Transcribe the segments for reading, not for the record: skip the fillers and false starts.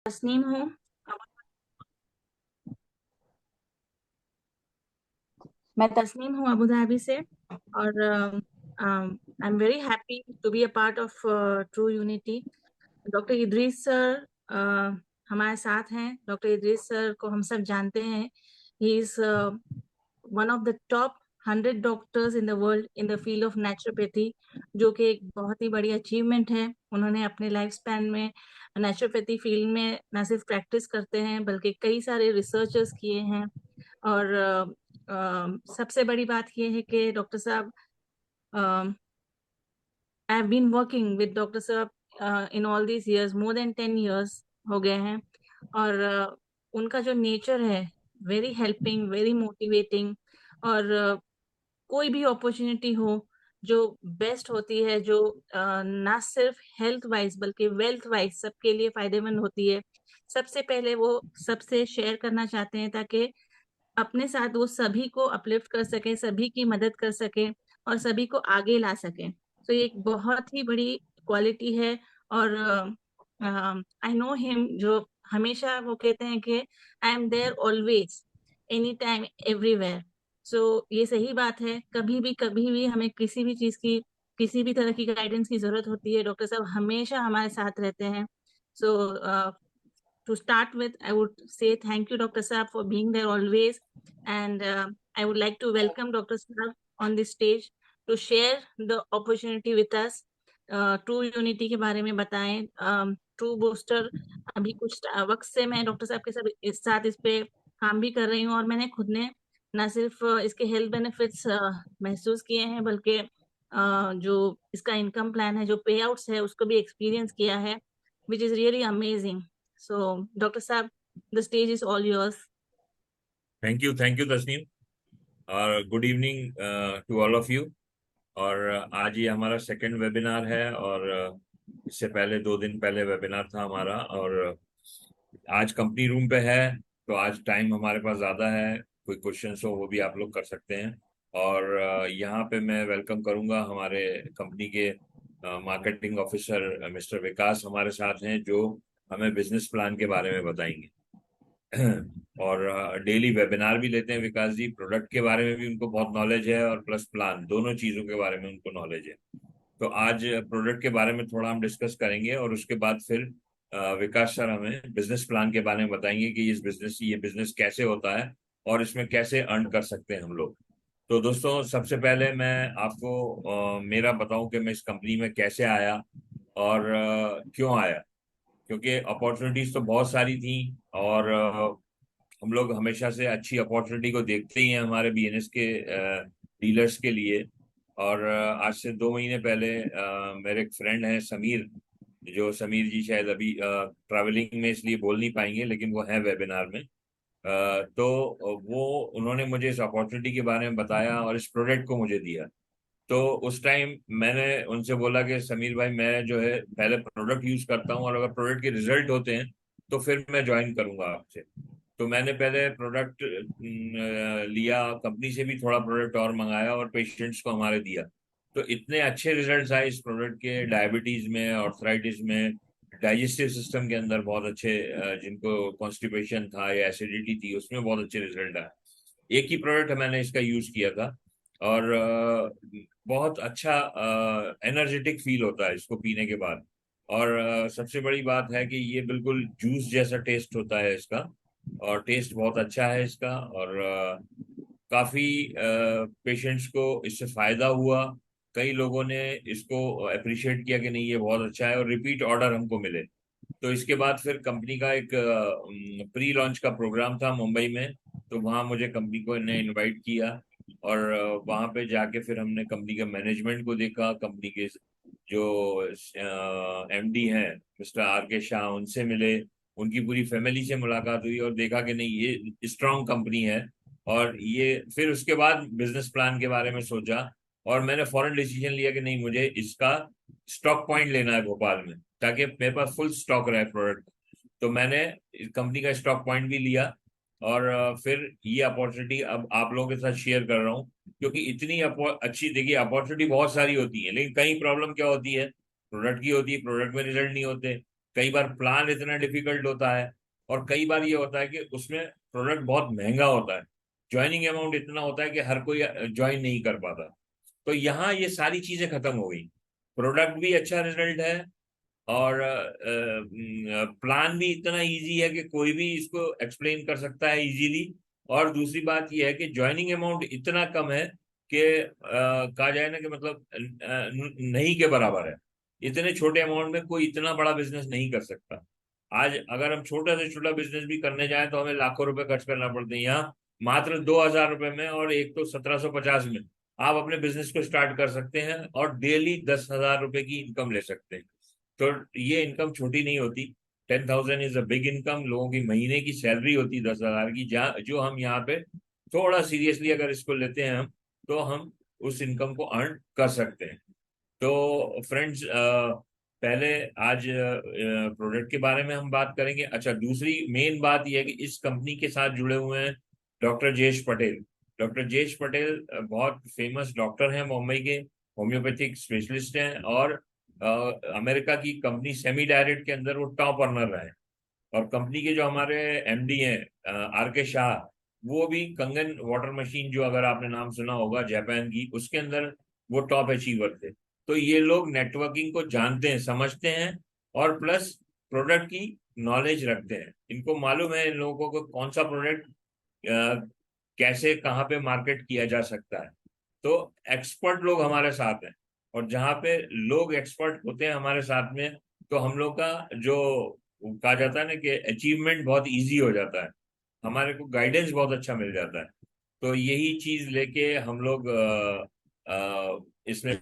तस्नीम हूँ। मैं तस्नीम हूँ अबू धाबी से। और I am very happy to be a part of True Unity. Doctor Idris sir हमारे साथ हैं। डॉक्टर इदरीस सर को हम सब जानते हैं। He is one of the top 100 doctors in the world in the field of naturopathy, जो कि एक बहुत ही बड़ी अचीवमेंट है। उन्होंने अपने लाइफ स्पैन में नेचुरोपैथी फील्ड में न सिर्फ प्रैक्टिस करते हैं बल्कि कई सारे रिसर्चर्स किए हैं। और सबसे बड़ी बात यह है कि डॉक्टर साहब, I have been working with doctor साहब in all these years, more than 10 years हो गए हैं। और उनका जो नेचर है, वेरी हेल्पिंग, वेरी मोटिवेटिंग। और कोई भी अपॉर्चुनिटी हो जो बेस्ट होती है, जो ना सिर्फ हेल्थ वाइज बल्कि वेल्थ वाइज सबके लिए फायदेमंद होती है, सबसे पहले वो सबसे शेयर करना चाहते हैं, ताकि अपने साथ वो सभी को अपलिफ्ट कर सके, सभी की मदद कर सके और सभी को आगे ला सके। तो ये एक बहुत ही बड़ी क्वालिटी है। और आई नो हिम, जो हमेशा वो कहते हैं कि I am there always, any time, everywhere. So ये सही बात है। कभी भी हमें किसी भी चीज की, किसी भी तरह की गाइडेंस की जरूरत होती है, डॉक्टर साहब हमेशा हमारे साथ रहते हैं। सो to start with, I would say thank you, Dr. Saab, for being there always. And I would like to welcome Dr. Saab on the stage to share the opportunity with us. True unity के बारे में बताएं। True booster, अभी कुछ वक्त से मैं doctor साहब के सब इस साथ इस पे काम भी कर रही हूँ, और मैंने खुद ने न सिर्फ इसके हेल्थ बेनिफिट्स महसूस किए हैं, बल्कि जो इसका इनकम प्लान है, जो पे आउट्स है, उसको भी एक्सपीरियंस किया है, which is really amazing. So, Dr. Saab, the stage is all yours. Thank you Tasneem. और good evening to all of you. और आज ये हमारा सेकंड वेबिनार है। और इससे पहले 2 दिन पहले वेबिनार था हमारा। और आज कंपनी रूम पे है, तो आज टाइम हमारे पास ज़्यादा है। कोई क्वेश्चंस हो वो भी आप लोग कर सकते हैं। और यहाँ पे मैं वेलकम करूँगा हमारे कंपनी के मार्केटिंग ऑफिसर मिस्टर विकास हमारे साथ हैं, जो हमें बिजनेस प्लान के बारे में बताएंगे। और डेली वेबिनार भी लेते हैं विकास जी। प्रोडक्ट के बारे में भी उनको बहुत नॉलेज है, और प्लस प्लान, दोनों चीज़ों के बारे में उनको नॉलेज है। तो आज प्रोडक्ट के बारे में थोड़ा हम डिस्कस करेंगे, और उसके बाद फिर विकास सर हमें बिजनेस प्लान के बारे में बताएंगे कि ये बिजनेस कैसे होता है और इसमें कैसे अर्न कर सकते हैं हम लोग। तो दोस्तों, सबसे पहले मैं आपको मेरा बताऊं कि मैं इस कंपनी में कैसे आया और क्यों आया। क्योंकि अपॉर्चुनिटीज तो बहुत सारी थी, और हम लोग हमेशा से अच्छी अपॉर्चुनिटी को देखते ही हैं हमारे बीएनएस के डीलर्स के लिए। और आज से 2 महीने पहले मेरे एक फ्रेंड हैं समीर, जो समीर जी शायद अभी ट्रैवलिंग में इसलिए बोल नहीं पाएंगे, लेकिन वो है वेबिनार में। तो वो उन्होंने मुझे इस अपॉर्चुनिटी के बारे में बताया और इस प्रोडक्ट को मुझे दिया। तो उस टाइम मैंने उनसे बोला कि समीर भाई, मैं जो है पहले प्रोडक्ट यूज करता हूँ, और अगर प्रोडक्ट के रिजल्ट होते हैं तो फिर मैं ज्वाइन करूंगा आपसे। तो मैंने पहले प्रोडक्ट लिया, कंपनी से भी थोड़ा प्रोडक्ट और मंगाया और पेशेंट्स को हमारे दिया। तो इतने अच्छे रिजल्ट्स आए इस प्रोडक्ट के, डायबिटीज में, ऑर्थराइटिस में, डाइजेस्टिव सिस्टम के अंदर बहुत अच्छे, जिनको कॉन्स्टिपेशन था या एसिडिटी थी उसमें बहुत अच्छे रिजल्ट आए। एक ही प्रोडक्ट मैंने इसका यूज किया था, और बहुत अच्छा एनर्जेटिक फील होता है इसको पीने के बाद। और सबसे बड़ी बात है कि ये बिल्कुल जूस जैसा टेस्ट होता है इसका, और टेस्ट बहुत अच्छा है इसका। और काफी पेशेंट्स को इससे फायदा हुआ। कई लोगों ने इसको अप्रिशिएट किया कि नहीं ये बहुत अच्छा है, और रिपीट ऑर्डर हमको मिले। तो इसके बाद फिर कंपनी का एक प्री लॉन्च का प्रोग्राम था मुंबई में। तो वहाँ मुझे कंपनी को ने इनवाइट किया, और वहाँ पे जाके फिर हमने कंपनी के मैनेजमेंट को देखा। कंपनी के जो एमडी हैं मिस्टर आर के शाह, उनसे मिले, उनकी पूरी फैमिली से मुलाकात हुई, और देखा कि नहीं ये स्ट्रांग कंपनी है। और ये फिर उसके बाद बिजनेस प्लान के बारे में सोचा, और मैंने फॉरेन डिसीजन लिया कि नहीं, मुझे इसका स्टॉक पॉइंट लेना है भोपाल में, ताकि मेरे पास फुल स्टॉक रहे प्रोडक्ट। तो मैंने इस कंपनी का स्टॉक पॉइंट भी लिया, और फिर ये अपॉर्चुनिटी अब आप लोगों के साथ शेयर कर रहा हूँ। क्योंकि इतनी अच्छी, देखिए अपॉर्चुनिटी बहुत सारी होती है, लेकिन कई प्रॉब्लम क्या होती है, प्रोडक्ट की होती है, प्रोडक्ट में रिजल्ट नहीं होते। कई बार प्लान इतना डिफिकल्ट होता है, और कई बार ये होता है कि उसमें प्रोडक्ट बहुत महंगा होता है, ज्वाइनिंग अमाउंट इतना होता है कि हर कोई ज्वाइन नहीं कर पाता। तो यहाँ ये सारी चीजें खत्म हो गई, प्रोडक्ट भी अच्छा रिजल्ट है, और प्लान भी इतना इजी है कि कोई भी इसको एक्सप्लेन कर सकता है इजीली। और दूसरी बात यह है कि ज्वाइनिंग अमाउंट इतना कम है कि कहा जाए ना कि मतलब नहीं के बराबर है। इतने छोटे अमाउंट में कोई इतना बड़ा बिजनेस नहीं कर सकता। आज अगर हम छोटा से छोटा बिजनेस भी करने जाएं तो हमें लाखों रुपए खर्च करना पड़ते हैं। यहाँ मात्र 2,000 रुपए में, और एक तो 1,750 में आप अपने बिजनेस को स्टार्ट कर सकते हैं, और डेली 10,000 रुपए की इनकम ले सकते हैं। तो ये इनकम छोटी नहीं होती। 10,000 इज अ बिग इनकम। लोगों की महीने की सैलरी होती 10,000 की, जहाँ जो हम यहाँ पे थोड़ा सीरियसली अगर इसको लेते हैं हम, तो हम उस इनकम को अर्न कर सकते हैं। तो फ्रेंड्स, पहले आज प्रोडक्ट के बारे में हम बात करेंगे। अच्छा, दूसरी मेन बात यह है कि इस कंपनी के साथ जुड़े हुए हैं डॉक्टर जयेश पटेल। डॉक्टर जयेश पटेल बहुत फेमस डॉक्टर हैं मुंबई के, होम्योपैथिक स्पेशलिस्ट हैं, और अमेरिका की कंपनी सेमी डायरेक्ट के अंदर वो टॉप अर्नर रहे। और कंपनी के जो हमारे एमडी हैं आर के शाह, वो भी कंगन वाटर मशीन, जो अगर आपने नाम सुना होगा जापान की, उसके अंदर वो टॉप अचीवर थे। तो ये लोग नेटवर्किंग को जानते हैं, समझते हैं, और प्लस प्रोडक्ट की नॉलेज रखते हैं। इनको मालूम है इन लोगों को कौन सा प्रोडक्ट कैसे कहाँ पे मार्केट किया जा सकता है। तो एक्सपर्ट लोग हमारे साथ हैं, और जहाँ पे लोग एक्सपर्ट होते हैं हमारे साथ में, तो हम लोग का जो कहा जाता है ना कि अचीवमेंट बहुत इजी हो जाता है, हमारे को गाइडेंस बहुत अच्छा मिल जाता है। तो यही चीज लेके हम लोग इसमें।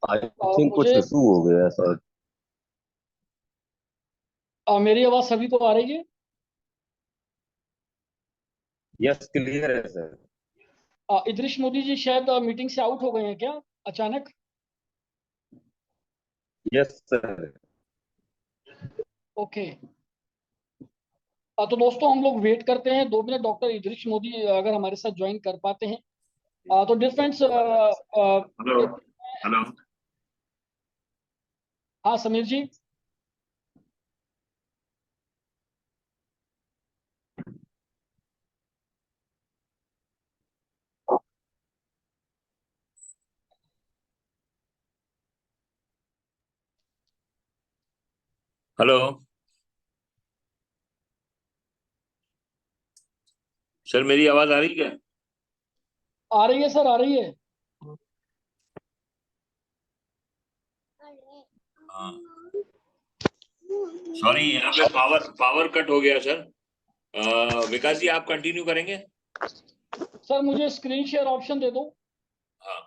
आई थिंक कुछ मुझे इशू हो गया है शायद। मेरी आवाज सभी को आ रही है। यस, क्लियर है सर। इदरिश मोदी जी शायद मीटिंग से आउट हो गए हैं क्या अचानक। Yes sir. ओके। तो दोस्तों हम लोग वेट करते हैं 2 मिनट, डॉक्टर इदरिश मोदी अगर हमारे साथ ज्वाइन कर पाते हैं। तो डियर फ्रेंड्स, हेलो। हेलो। हाँ समीर जी। हेलो सर, मेरी आवाज आ रही है क्या? आ रही है सर, आ रही है। हाँ, सॉरी, यहाँ पे पावर पावर कट हो गया सर। विकास जी, आप कंटिन्यू करेंगे? सर मुझे स्क्रीन शेयर ऑप्शन दे दो। हाँ।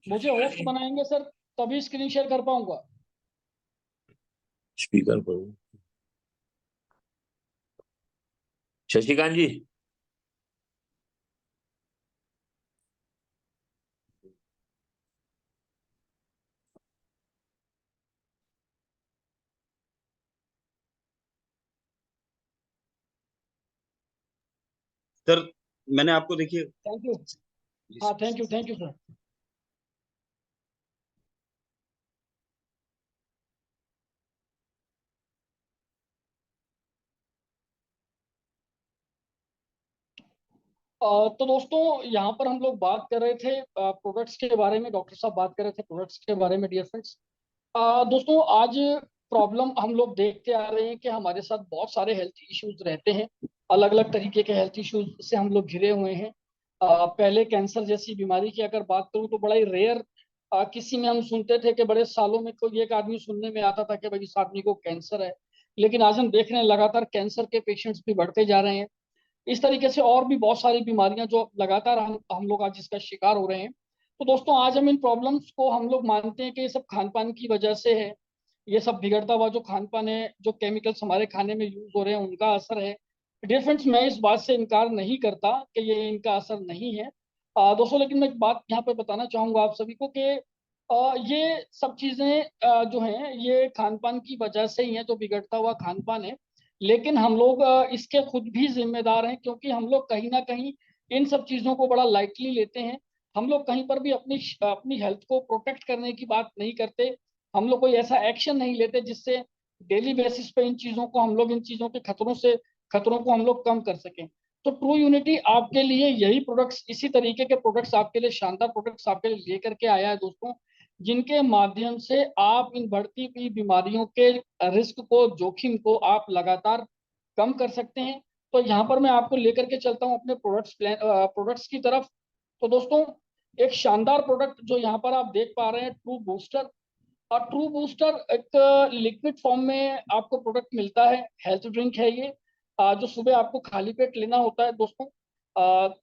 मुझे शशिकांत होस्ट जी, बनाएंगे सर, तभी स्क्रीन शेयर कर पाऊंगा। स्पीकर पर। शशिकांत जी, सर मैंने आपको देखिए। Thank you. हाँ, थैंक यू सर। तो दोस्तों यहाँ पर हम लोग बात कर रहे थे प्रोडक्ट्स के बारे में, डॉक्टर साहब बात कर रहे थे प्रोडक्ट्स के बारे में डियर फ्रेंड्स। दोस्तों आज प्रॉब्लम हम लोग देखते आ रहे हैं कि हमारे साथ बहुत सारे हेल्थ इश्यूज रहते हैं, अलग अलग तरीके के हेल्थ इश्यूज से हम लोग घिरे हुए हैं। पहले कैंसर जैसी बीमारी की अगर बात करूं तो बड़ा ही रेयर किसी में हम सुनते थे कि बड़े सालों में कोई एक आदमी सुनने में आता था कि भाई इस आदमी को कैंसर है। लेकिन आज हम देख रहे हैं लगातार कैंसर के पेशेंट्स भी बढ़ते जा रहे हैं। इस तरीके से और भी बहुत सारी बीमारियां जो लगातार हम लोग आज इसका शिकार हो रहे हैं। तो दोस्तों आज हम इन प्रॉब्लम्स को हम लोग मानते हैं कि ये सब खान पान की वजह से है। ये सब बिगड़ता हुआ जो खान पान है, जो केमिकल्स हमारे खाने में यूज हो रहे हैं, उनका असर है। डियर फ्रेंड्स, मैं इस बात से इनकार नहीं करता कि ये इनका असर नहीं है। दोस्तों लेकिन मैं एक बात यहाँ पे बताना चाहूंगा आप सभी को कि ये सब चीजें जो हैं ये खान पान की वजह से ही है, जो बिगड़ता हुआ खान पान है। लेकिन हम लोग इसके खुद भी जिम्मेदार हैं, क्योंकि हम लोग कहीं ना कहीं इन सब चीजों को बड़ा लाइटली लेते हैं। हम लोग कहीं पर भी अपनी अपनी हेल्थ को प्रोटेक्ट करने की बात नहीं करते। हम लोग कोई ऐसा एक्शन नहीं लेते जिससे डेली बेसिस पे इन चीजों को हम लोग इन चीजों के खतरों को हम लोग कम कर सकें। तो ट्रू यूनिटी आपके लिए यही प्रोडक्ट्स, इसी तरीके के प्रोडक्ट्स आपके लिए, शानदार प्रोडक्ट्स आपके लिए लेकर के आया है दोस्तों, जिनके माध्यम से आप इन बढ़ती हुई बीमारियों के रिस्क को, जोखिम को आप लगातार कम कर सकते हैं। तो यहाँ पर मैं आपको लेकर के चलता हूँ अपने प्रोडक्ट्स की तरफ। तो दोस्तों एक शानदार प्रोडक्ट जो यहाँ पर आप देख पा रहे हैं, ट्रू बूस्टर। और ट्रू बूस्टर एक लिक्विड फॉर्म में आपको प्रोडक्ट मिलता है, हेल्थ ड्रिंक है ये। जो सुबह आपको खाली पेट लेना होता है दोस्तों,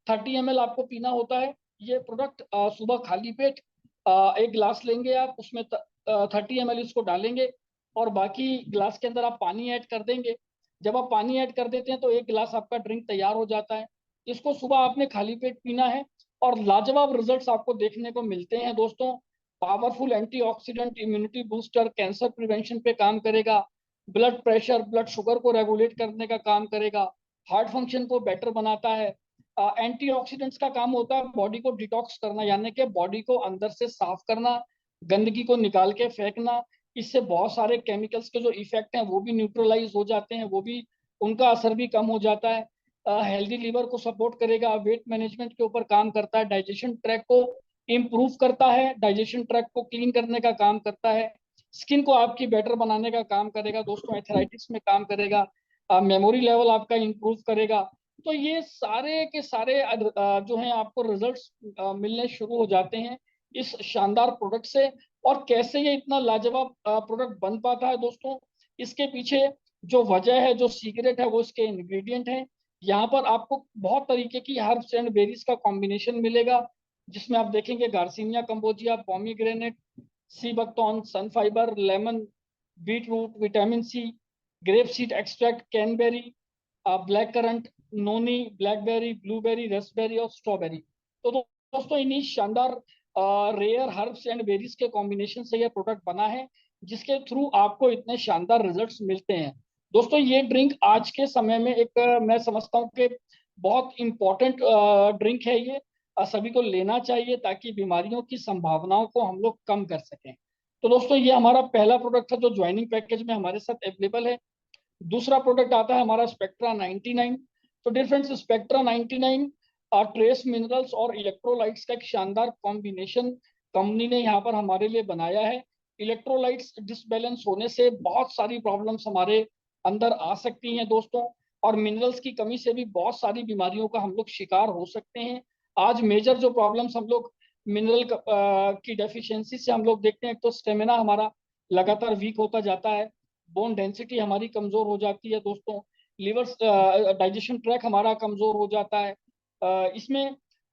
30 ml आपको पीना होता है। ये प्रोडक्ट सुबह खाली पेट एक गिलास लेंगे आप, उसमें 30 ml इसको डालेंगे और बाकी गिलास के अंदर आप पानी ऐड कर देंगे। जब आप पानी ऐड कर देते हैं तो एक गिलास आपका ड्रिंक तैयार हो जाता है। इसको सुबह आपने खाली पेट पीना है और लाजवाब रिजल्ट्स आपको देखने को मिलते हैं दोस्तों। Powerful antioxidant, immunity booster, cancer prevention पे काम करेगा, ब्लड प्रेशर, ब्लड शुगर को रेगुलेट करने का काम करेगा, हार्ट फंक्शन को बेटर बनाता है। एंटीऑक्सीडेंट्स का काम होता है बॉडी को डिटॉक्स करना, यानी कि बॉडी को अंदर से साफ करना, गंदगी को निकाल के फेंकना। इससे बहुत सारे केमिकल्स के जो इफेक्ट हैं वो भी न्यूट्रलाइज हो जाते हैं, वो भी उनका असर भी कम हो जाता है। हेल्दी लीवर को सपोर्ट करेगा, वेट मैनेजमेंट के ऊपर काम करता है, डाइजेशन ट्रैक को इम्प्रूव करता है, डाइजेशन ट्रैक को क्लीन करने का काम करता है, स्किन को आपकी बेटर बनाने का काम करेगा दोस्तों, एथराइटिस में काम करेगा, मेमोरी लेवल आपका इम्प्रूव करेगा। तो ये सारे के सारे जो हैं आपको रिजल्ट्स मिलने शुरू हो जाते हैं इस शानदार प्रोडक्ट से। और कैसे ये इतना लाजवाब प्रोडक्ट बन पाता है दोस्तों, इसके पीछे जो वजह है, जो सीक्रेट है, वो इसके इंग्रेडिएंट हैं। यहाँ पर आपको बहुत तरीके की हर्ब्स एंड बेरीज का कॉम्बिनेशन मिलेगा, जिसमें आप देखेंगे garcinia cambogia, pomegranate, sea buckthorn, sun fibre, lemon, beet root, vitamin C, grape seed extract, cranberry, black currant, noni, blackberry, blueberry, raspberry और स्ट्रॉबेरी। तो दोस्तों इन्हीं शानदार रेयर हर्ब्स एंड बेरीज के कॉम्बिनेशन से यह प्रोडक्ट बना है, जिसके थ्रू आपको इतने शानदार रिजल्ट्स मिलते हैं। दोस्तों ये ड्रिंक आज के समय में एक मैं समझता हूँ कि बहुत इंपॉर्टेंट ड्रिंक है ये। सभी को लेना चाहिए ताकि बीमारियों की संभावनाओं को हम लोग कम कर सकें। तो दोस्तों ये हमारा पहला प्रोडक्ट था जो ज्वाइनिंग पैकेज में हमारे साथ अवेलेबल है। दूसरा प्रोडक्ट आता है हमारा स्पेक्ट्रा 99। तो dear friends, Spectra 99 trace minerals और इलेक्ट्रोलाइट्स का एक शानदार कॉम्बिनेशन कंपनी ने यहाँ पर हमारे लिए बनाया है। इलेक्ट्रोलाइट्स डिसबैलेंस होने से बहुत सारी प्रॉब्लम्स हमारे अंदर आ सकती हैं दोस्तों, और मिनरल्स की कमी से भी बहुत सारी बीमारियों का हम लोग शिकार हो सकते हैं। आज मेजर जो प्रॉब्लम्स हम लोग मिनरल की डेफिशिएंसी से हम लोग देखते हैं, एक तो स्टेमिना हमारा लगातार वीक होता जाता है, बोन डेंसिटी हमारी कमजोर हो जाती है दोस्तों, लिवर डाइजेशन ट्रैक हमारा कमजोर हो जाता है, इसमें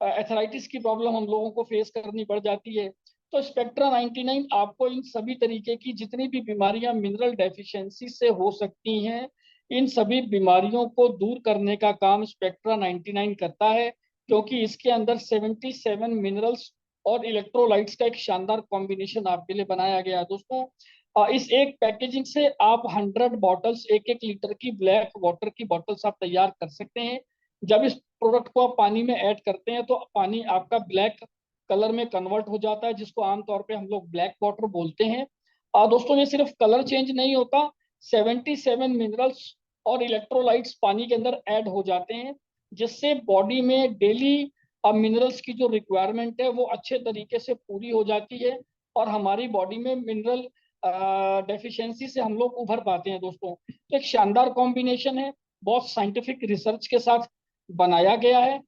एथराइटिस की प्रॉब्लम हम लोगों को फेस करनी पड़ जाती है। तो स्पेक्ट्रा 99 आपको इन सभी तरीके की जितनी भी बीमारियां मिनरल डेफिशिएंसी से हो सकती हैं, इन सभी बीमारियों को दूर करने का काम स्पेक्ट्रा 99 करता है, क्योंकि इसके अंदर 77 मिनरल्स और इलेक्ट्रोलाइट्स का एक शानदार कॉम्बिनेशन आपके लिए बनाया गया है दोस्तों। इस एक पैकेजिंग से आप 100 बॉटल्स, 1-1 लीटर की ब्लैक वाटर की बॉटल्स आप तैयार कर सकते हैं, जब इस प्रोडक्ट को आप पानी में ऐड करते हैं तो पानी आपका ब्लैक कलर में कन्वर्ट हो जाता है, जिसको आमतौर पे हम लोग ब्लैक वाटर बोलते हैं। दोस्तों ये सिर्फ कलर चेंज नहीं होता, 77 मिनरल्स और इलेक्ट्रोलाइट्स पानी के अंदर ऐड हो जाते हैं, जिससे बॉडी में डेली मिनरल्स की जो रिक्वायरमेंट है वो अच्छे तरीके से पूरी हो जाती है, और हमारी बॉडी में मिनरल डेफिशिएंसी से हम लोग उभर पाते हैं दोस्तों। तो एक शानदार कॉम्बिनेशन है, बहुत साइंटिफिक रिसर्च के साथ बनाया गया है।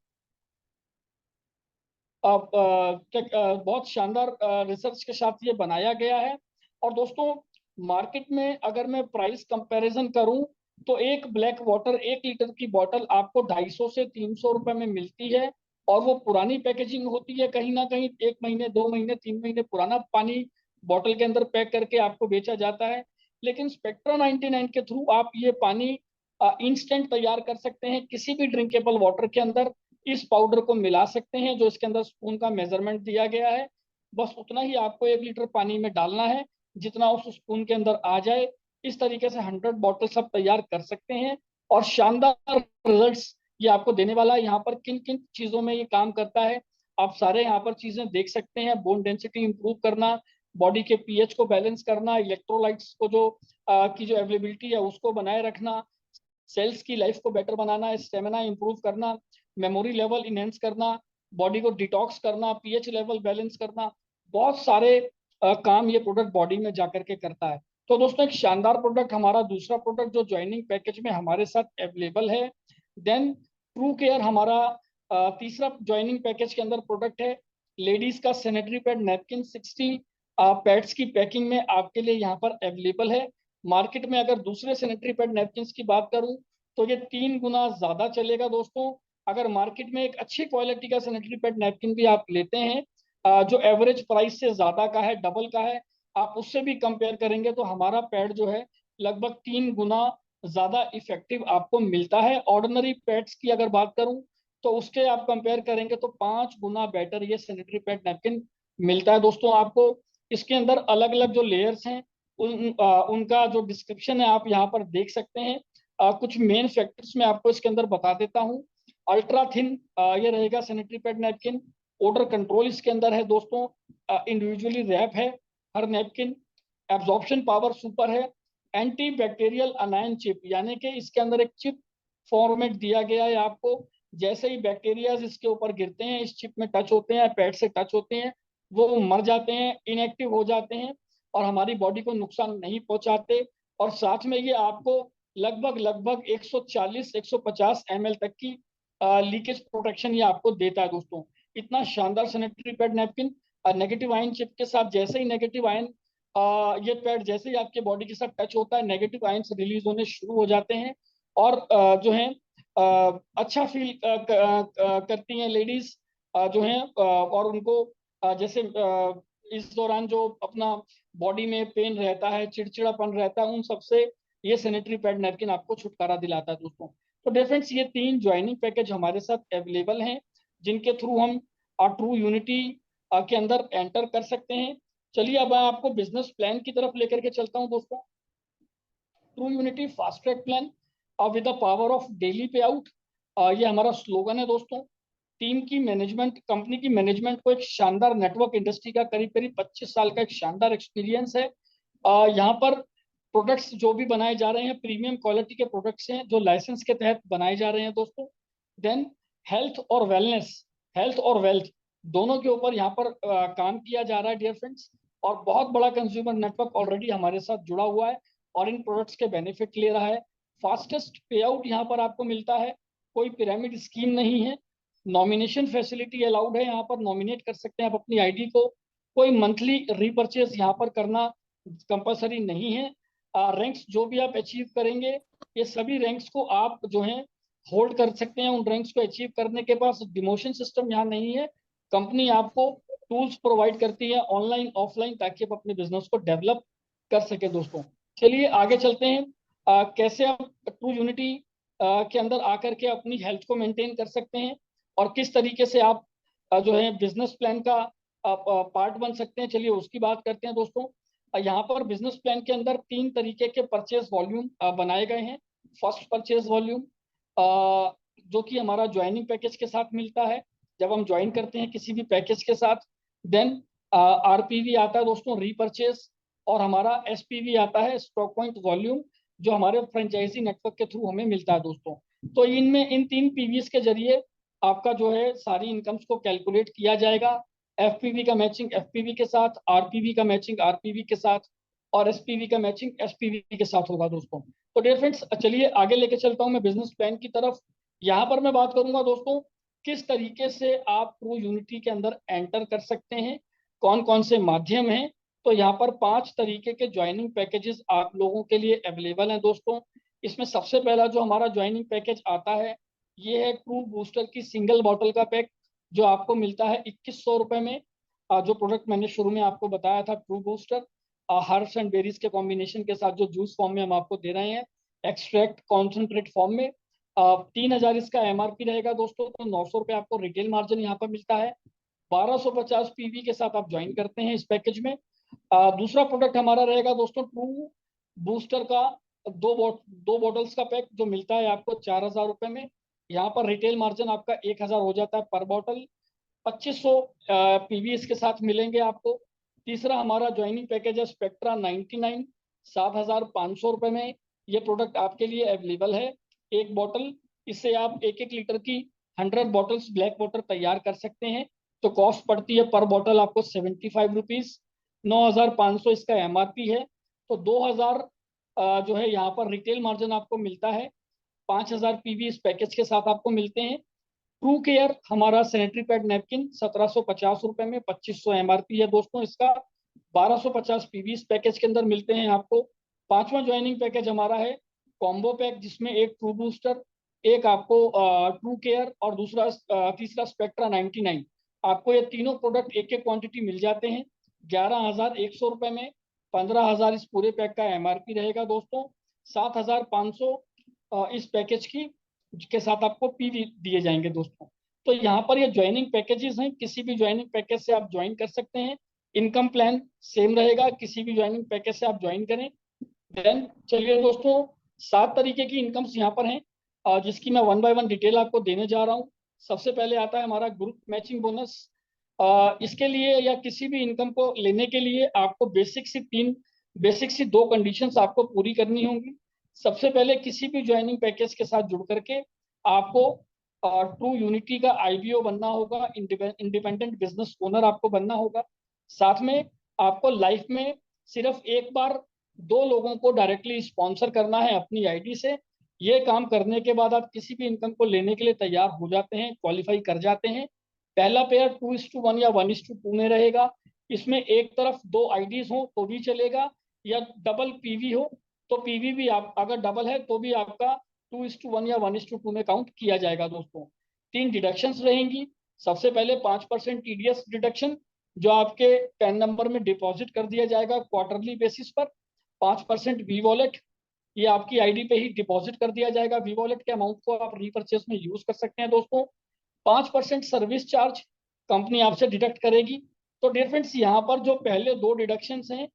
बहुत शानदार रिसर्च के साथ ये बनाया गया है। और दोस्तों मार्केट में अगर मैं प्राइस कंपैरिजन करूं तो एक ब्लैक वाटर 1 लीटर की बोतल आपको 250 से 300 रुपए में मिलती है, और वो पुरानी पैकेजिंग होती है, कहीं ना कहीं 1 महीने 2 महीने 3 महीने पुराना पानी बोतल के अंदर पैक करके आपको बेचा जाता है। लेकिन स्पेक्ट्रा 99 के थ्रू आप ये पानी इंस्टेंट तैयार कर सकते हैं, किसी भी ड्रिंकेबल वाटर के अंदर इस पाउडर को मिला सकते हैं, जो इसके अंदर स्पून का मेजरमेंट दिया गया है। बस उतना ही आपको 1 लीटर पानी में डालना है जितना उस स्पून के अंदर आ जाए। इस तरीके से 100 बॉटल सब तैयार कर सकते हैं, और शानदार रिजल्ट्स ये आपको देने वाला है। यहाँ पर किन किन चीजों में ये काम करता है आप सारे यहाँ पर चीजें देख सकते हैं। बोन डेंसिटी इंप्रूव करना, बॉडी के पीएच को बैलेंस करना, इलेक्ट्रोलाइट्स को की जो अवेलेबिलिटी है उसको बनाए रखना, सेल्स की लाइफ को बेटर बनाना, स्टेमिना इंप्रूव करना, मेमोरी लेवल इनहेंस करना, बॉडी को डिटॉक्स करना, पीएच लेवल बैलेंस करना, बहुत सारे काम ये प्रोडक्ट बॉडी में जाकर के करता है। तो दोस्तों एक शानदार प्रोडक्ट, हमारा दूसरा प्रोडक्ट जो ज्वाइनिंग पैकेज में हमारे साथ अवेलेबल है। देन ट्रू केयर हमारा तीसरा ज्वाइनिंग पैकेज के अंदर प्रोडक्ट है। लेडीज का सैनिटरी पैड नैपकिन 60 पैड्स की पैकिंग में आपके लिए यहाँ पर अवेलेबल है। मार्केट में अगर दूसरे सैनिटरी पैड नैपकिन की बात करूं तो ये 3 गुना ज्यादा चलेगा दोस्तों। अगर मार्केट में एक अच्छी क्वालिटी का सैनिटरी पैड नैपकिन भी आप लेते हैं जो एवरेज प्राइस से ज्यादा का है, डबल का है, आप उससे भी कंपेयर करेंगे तो हमारा पैड जो है लगभग 3 गुना ज्यादा इफेक्टिव आपको मिलता है। ऑर्डिनरी पैड्स की अगर बात करूं तो उसके आप कंपेयर करेंगे तो 5 गुना बेटर ये सैनिटरी पैड नैपकिन मिलता है दोस्तों आपको। इसके अंदर अलग अलग जो लेयर्स हैं उनका जो डिस्क्रिप्शन है आप यहाँ पर देख सकते हैं। कुछ मेन फैक्टर्स मैं आपको इसके अंदर बता देता हूँ। अल्ट्रा थिन ये रहेगा sanitary pad napkin. Odour control इसके अंदर है दोस्तों, इंडिविजुअली रैप है हर नैपकिन। एब्जॉर्प्शन पावर सुपर है। एंटी बैक्टीरियल अनायन चिप, यानी कि इसके अंदर एक चिप फॉर्मेट दिया गया है आपको। जैसे ही बैक्टीरिया इसके ऊपर गिरते हैं, इस चिप में टच होते हैं, पैड से टच होते हैं, वो मर जाते हैं, इनएक्टिव हो जाते हैं और हमारी बॉडी को नुकसान नहीं पहुंचाते। और साथ में ये आपको लगभग लगभग 140-150 ml तक की लीकेज प्रोटेक्शन ये आपको देता है दोस्तों। इतना शानदार sanitary pad napkin negative ion chip के साथ, जैसे ही नेगेटिव आयन ये पैड जैसे ही आपके बॉडी के साथ टच होता है, नेगेटिव आयन्स रिलीज होने शुरू हो जाते हैं और जो है अच्छा फील करती हैं लेडीज जो हैं, और उनको जैसे इस दौरान जो अपना बॉडी में पेन रहता है, चिड़चिड़ापन रहता है, उन सबसे ये सैनिटरी पैड नैपकिन आपको छुटकारा दिलाता है दोस्तों। तो डिफरेंस ये 3 ज्वाइनिंग पैकेज हमारे साथ अवेलेबल हैं, जिनके थ्रू हम ट्रू यूनिटी के अंदर एंटर कर सकते हैं। चलिए अब मैं आपको बिजनेस प्लान की तरफ लेकर के चलता हूं दोस्तों। True unity fast track plan with the power of daily पे आउट, ये हमारा स्लोगन है दोस्तों। टीम की मैनेजमेंट, कंपनी की मैनेजमेंट को एक शानदार नेटवर्क इंडस्ट्री का करीब करीब 25 साल का एक शानदार एक्सपीरियंस है। यहाँ पर प्रोडक्ट्स जो भी बनाए जा रहे हैं प्रीमियम क्वालिटी के प्रोडक्ट्स हैं जो लाइसेंस के तहत बनाए जा रहे हैं दोस्तों। देन हेल्थ और वेलनेस, हेल्थ और वेल्थ दोनों के ऊपर यहाँ पर काम किया जा रहा है डियर फ्रेंड्स। और बहुत बड़ा कंज्यूमर नेटवर्क ऑलरेडी हमारे साथ जुड़ा हुआ है और इन प्रोडक्ट्स के बेनिफिट ले रहा है। फास्टेस्ट पे आउट यहाँ पर आपको मिलता है, कोई पिरामिड स्कीम नहीं है। नॉमिनेशन फैसिलिटी अलाउड है, यहाँ पर नॉमिनेट कर सकते हैं आप अपनी आईडी को। कोई मंथली रीपर्चेज यहाँ पर करना कंपलसरी नहीं है। रैंक्स जो भी आप अचीव करेंगे, ये सभी रैंक्स को आप जो है होल्ड कर सकते हैं। उन रैंक्स को अचीव करने के पास डिमोशन सिस्टम यहाँ नहीं है। कंपनी आपको टूल्स प्रोवाइड करती है ऑनलाइन ऑफलाइन, ताकि आप अपने बिजनेस को डेवलप कर सके दोस्तों। चलिए आगे चलते हैं। कैसे आप ट्रू यूनिटी के अंदर आकर के अपनी हेल्थ को मेंटेन कर सकते हैं और किस तरीके से आप जो है बिजनेस प्लान का पार्ट बन सकते हैं, चलिए उसकी बात करते हैं दोस्तों। यहाँ पर बिजनेस प्लान के अंदर 3 तरीके के परचेज वॉल्यूम बनाए गए हैं। फर्स्ट परचेज वॉल्यूम जो कि हमारा ज्वाइनिंग पैकेज के साथ मिलता है जब हम ज्वाइन करते हैं किसी भी पैकेज के साथ। देन आरपीवी आता है दोस्तों, रीपरचेज, और हमारा एसपीवी आता है, स्टॉक पॉइंट वॉल्यूम, जो हमारे फ्रेंचाइजी नेटवर्क के थ्रू हमें मिलता है दोस्तों। तो इनमें इन 3 पीवीज के जरिए आपका जो है सारी इनकम्स को कैलकुलेट किया जाएगा। एफपीवी का मैचिंग एफपीवी के साथ, आरपीवी का मैचिंग आरपीवी के साथ, और एसपीवी का मैचिंग एसपीवी के साथ होगा दोस्तों। तो डियर फ्रेंड्स, चलिए आगे लेके चलता हूं मैं बिजनेस प्लान की तरफ। यहाँ पर मैं बात करूंगा दोस्तों किस तरीके से आप ट्रू यूनिटी के अंदर एंटर कर सकते हैं, कौन कौन से माध्यम हैं। तो यहाँ पर 5 तरीके के ज्वाइनिंग पैकेजेस आप लोगों के लिए अवेलेबल हैं दोस्तों। इसमें सबसे पहला जो हमारा ज्वाइनिंग पैकेज आता है ये है ट्रू बूस्टर की सिंगल बॉटल का पैक, जो आपको मिलता है 2100 रुपये में। जो प्रोडक्ट मैंने शुरू में आपको बताया था, true booster herbs and berries के कॉम्बिनेशन के साथ जो जूस फॉर्म में हम आपको दे रहे हैं, एक्सट्रैक्ट कॉन्सेंट्रेट फॉर्म में। 3000 इसका एमआरपी रहेगा दोस्तों, तो 900 रुपये आपको रिटेल मार्जिन यहाँ पर मिलता है। 1250 पीवी के साथ आप ज्वाइन करते हैं इस पैकेज में। दूसरा प्रोडक्ट हमारा रहेगा दोस्तों ट्रू बूस्टर का दो बॉटल्स का पैक, जो मिलता है आपको 4000 रुपये में। यहाँ पर रिटेल मार्जिन आपका 1000 हो जाता है पर बॉटल। 2500 पीवी इसके साथ मिलेंगे आपको। तीसरा हमारा ज्वाइनिंग पैकेज है स्पेक्ट्रा 99, 7500 रुपये में ये प्रोडक्ट आपके लिए अवेलेबल है। एक बॉटल, इससे आप 1-1 लीटर की 100 बॉटल्स ब्लैक वाटर तैयार कर सकते हैं। तो कॉस्ट पड़ती है पर बॉटल आपको 75 रुपीज़। 9500 इसका एमआरपी है। तो 2000 जो है यहाँ पर रिटेल मार्जिन आपको मिलता है। 5000 पीवी इस पैकेज के साथ आपको मिलते हैं। ट्रू केयर हमारा सैनिटरी पैड नैपकिन 1750 रुपये में, 2500 एमआरपी है दोस्तों इसका। 1250 पीवी इस पैकेज के अंदर मिलते हैं आपको। 5वां ज्वाइनिंग पैकेज हमारा है कॉम्बो पैक, जिसमें एक ट्रू बूस्टर, एक आपको ट्रू केयर, और तीसरा स्पेक्ट्रा 99। आपको ये तीनों प्रोडक्ट एक एक क्वांटिटी मिल जाते हैं 11100 रुपये में। 15000 इस पूरे पैक का एमआरपी रहेगा दोस्तों। 7500 इस पैकेज की के साथ आपको पीवी दिए जाएंगे दोस्तों। तो यहाँ पर ये ज्वाइनिंग पैकेजेस हैं, किसी भी ज्वाइनिंग पैकेज से आप ज्वाइन कर सकते हैं। इनकम प्लान सेम रहेगा, किसी भी ज्वाइनिंग पैकेज से आप ज्वाइन करें। देन चलिए दोस्तों, 7 तरीके की इनकम्स यहाँ पर हैं, जिसकी मैं 1 बाय 1 डिटेल आपको देने जा रहा हूँ। सबसे पहले आता है हमारा ग्रुप मैचिंग बोनस। इसके लिए या किसी भी इनकम को लेने के लिए आपको बेसिक सी 2 कंडीशंस आपको पूरी करनी होंगी। सबसे पहले किसी भी ज्वाइनिंग पैकेज के साथ जुड़ करके आपको ट्रू यूनिटी का आईबीओ बनना होगा, इंडिपेंडेंट बिजनेस ओनर आपको बनना होगा। साथ में आपको लाइफ में सिर्फ एक बार 2 लोगों को डायरेक्टली स्पॉन्सर करना है अपनी आईडी से। ये काम करने के बाद आप किसी भी इनकम को लेने के लिए तैयार हो जाते हैं, क्वालिफाई कर जाते हैं। पहला पेयर 2:1 या 1:2 में रहेगा। इसमें एक तरफ 2 आईडीज हो तो भी चलेगा, या डबल पीवी हो तो पीवी भी आप अगर डबल है तो भी आपका 2:1 या 1:2 में काउंट किया जाएगा दोस्तों। 3 डिडक्शंस रहेंगी। सबसे पहले 5% टीडीएस डिडक्शन, जो आपके पैन नंबर में डिपॉजिट कर दिया जाएगा क्वार्टरली बेसिस पर। 5% वी वॉलेट, ये आपकी आईडी पे ही डिपॉजिट कर दिया जाएगा। वी वॉलेट के अमाउंट को आप रीपरचेस में यूज कर सकते हैं दोस्तों। 5% सर्विस चार्ज कंपनी आपसे डिडक्ट करेगी। तो डियर फ्रेंड्स, यहाँ पर जो पहले 2 डिडक्शंस हैं,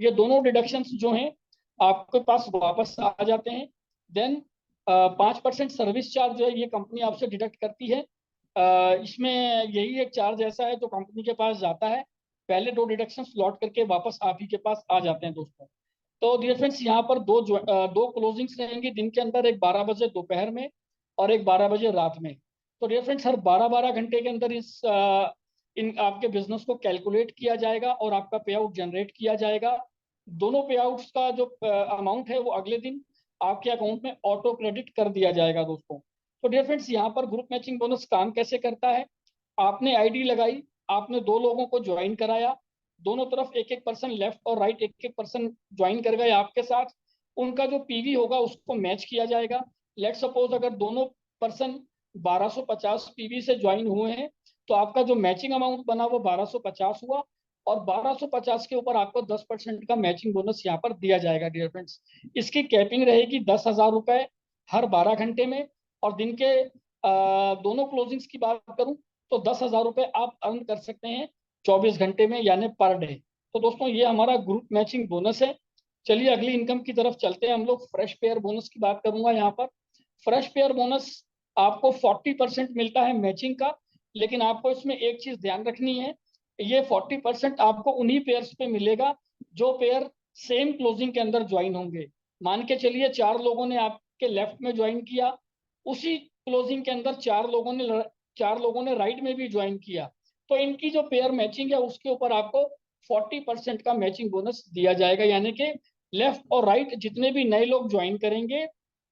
ये दोनों डिडक्शंस जो हैं आपके पास वापस आ जाते हैं। देन 5% सर्विस चार्ज जो है ये कंपनी आपसे डिडक्ट करती है। इसमें यही एक चार्ज ऐसा है जो कंपनी के पास जाता है, पहले 2 डिडक्शंस लौट करके वापस आप ही के पास आ जाते हैं दोस्तों। तो डियर फ्रेंड्स, यहाँ पर दो क्लोजिंग्स रहेंगी दिन के अंदर, एक 12 बजे दोपहर में और एक 12 बजे रात में। तो डियर फ्रेंड्स, हर 12-12 घंटे के अंदर इन आपके बिजनेस को कैलकुलेट किया जाएगा और आपका पे आउट जनरेट किया जाएगा। दोनों पे आउट्स का जो अमाउंट है वो अगले दिन आपके अकाउंट में ऑटो क्रेडिट कर दिया जाएगा दोस्तों। तो डियर फ्रेंड्स, यहाँ पर ग्रुप मैचिंग बोनस काम कैसे करता है? आपने आईडी लगाई, आपने 2 लोगों को ज्वाइन कराया, दोनों तरफ 1-1 पर्सन लेफ्ट और राइट 1-1 पर्सन ज्वाइन कर गए आपके साथ। उनका जो पीवी होगा उसको मैच किया जाएगा। लेट सपोज अगर दोनों पर्सन 1250 पीवी से ज्वाइन हुए हैं तो आपका जो मैचिंग अमाउंट बना वो 1250 हुआ, और 1250 के ऊपर आपको 10% का मैचिंग बोनस यहाँ पर दिया जाएगा डियर फ्रेंड्स। इसकी कैपिंग रहेगी 10,000 रुपए हर 12 घंटे में, और दिन के दोनों क्लोजिंग्स की बात करूं तो 10,000 रुपए आप अर्न कर सकते हैं 24 घंटे में, यानी पर डे। तो दोस्तों, ये हमारा ग्रुप मैचिंग बोनस है। चलिए अगली इनकम की तरफ चलते हैं हम लोग। फ्रेश पेयर बोनस की बात करूंगा यहाँ पर। फ्रेश पेयर बोनस आपको 40% मिलता है मैचिंग का। लेकिन आपको इसमें एक चीज ध्यान रखनी है, ये 40% आपको उन्हीं पेयर्स पे मिलेगा जो पेयर सेम क्लोजिंग के अंदर ज्वाइन होंगे। मान के चलिए 4 लोगों ने आपके लेफ्ट में ज्वाइन किया, उसी क्लोजिंग के अंदर 4 लोगों ने राइट में भी ज्वाइन किया, तो इनकी जो पेयर मैचिंग है उसके ऊपर आपको 40% का मैचिंग बोनस दिया जाएगा। यानी कि लेफ्ट और राइट जितने भी नए लोग ज्वाइन करेंगे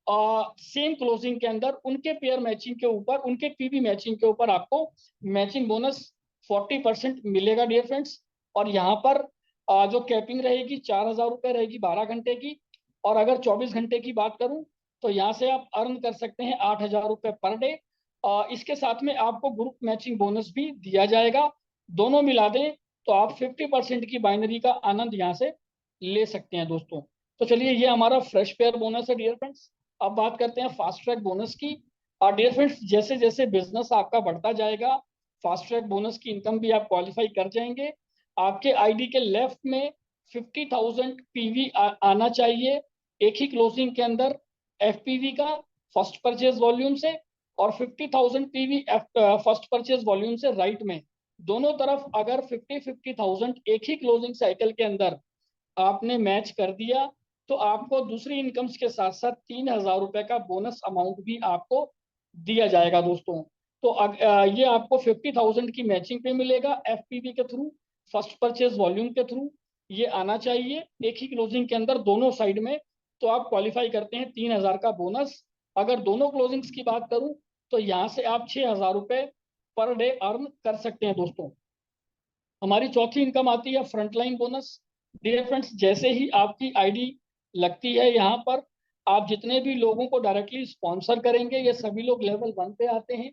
सेम क्लोजिंग के अंदर, उनके पेयर मैचिंग के ऊपर, उनके पीवी मैचिंग के ऊपर आपको मैचिंग बोनस 40% मिलेगा डियर फ्रेंड्स। और यहाँ पर जो कैपिंग रहेगी 4,000 रुपये रहेगी 12 घंटे की। और अगर 24 घंटे की बात करूं तो यहाँ से आप अर्न कर सकते हैं 8,000 रुपये पर डे। इसके साथ में आपको ग्रुप मैचिंग बोनस भी दिया जाएगा। दोनों मिला दें तो आप 50% की बाइनरी का आनंद यहाँ से ले सकते हैं दोस्तों। तो चलिए, ये हमारा फ्रेश पेयर बोनस है डियर फ्रेंड्स। अब बात करते हैं फास्ट ट्रैक बोनस की। डियर फ्रेंड्स, जैसे जैसे बिजनेस आपका बढ़ता जाएगा, फास्ट ट्रैक बोनस की इनकम भी आप क्वालिफाई कर जाएंगे। आपके आईडी के लेफ्ट में 50,000 पीवी आना चाहिए एक ही क्लोजिंग के अंदर, एफपीवी का फर्स्ट परचेज वॉल्यूम से, और 50,000 पीवी फर्स्ट परचेज वॉल्यूम से राइट में। दोनों तरफ अगर 50,000 एक ही क्लोजिंग साइकिल के अंदर आपने मैच कर दिया तो आपको दूसरी इनकम्स के साथ साथ 3,000 रुपए का बोनस अमाउंट भी आपको दिया जाएगा दोस्तों। तो ये आपको 50,000 की मैचिंग पे मिलेगा एफपीवी के थ्रू, फर्स्ट परचेज वॉल्यूम के थ्रू। ये आना चाहिए एक ही क्लोजिंग के अंदर दोनों साइड में, तो आप क्वालिफाई करते हैं 3,000 का बोनस। अगर दोनों क्लोजिंग्स की बात करूं तो यहाँ से आप 6,000 रुपए पर डे अर्न कर सकते हैं दोस्तों। हमारी चौथी इनकम आती है फ्रंटलाइन बोनस। डियर फ्रेंड्स, जैसे ही आपकी आईडी लगती है यहाँ पर, आप जितने भी लोगों को डायरेक्टली स्पॉन्सर करेंगे ये सभी लोग लेवल 1 पे आते हैं।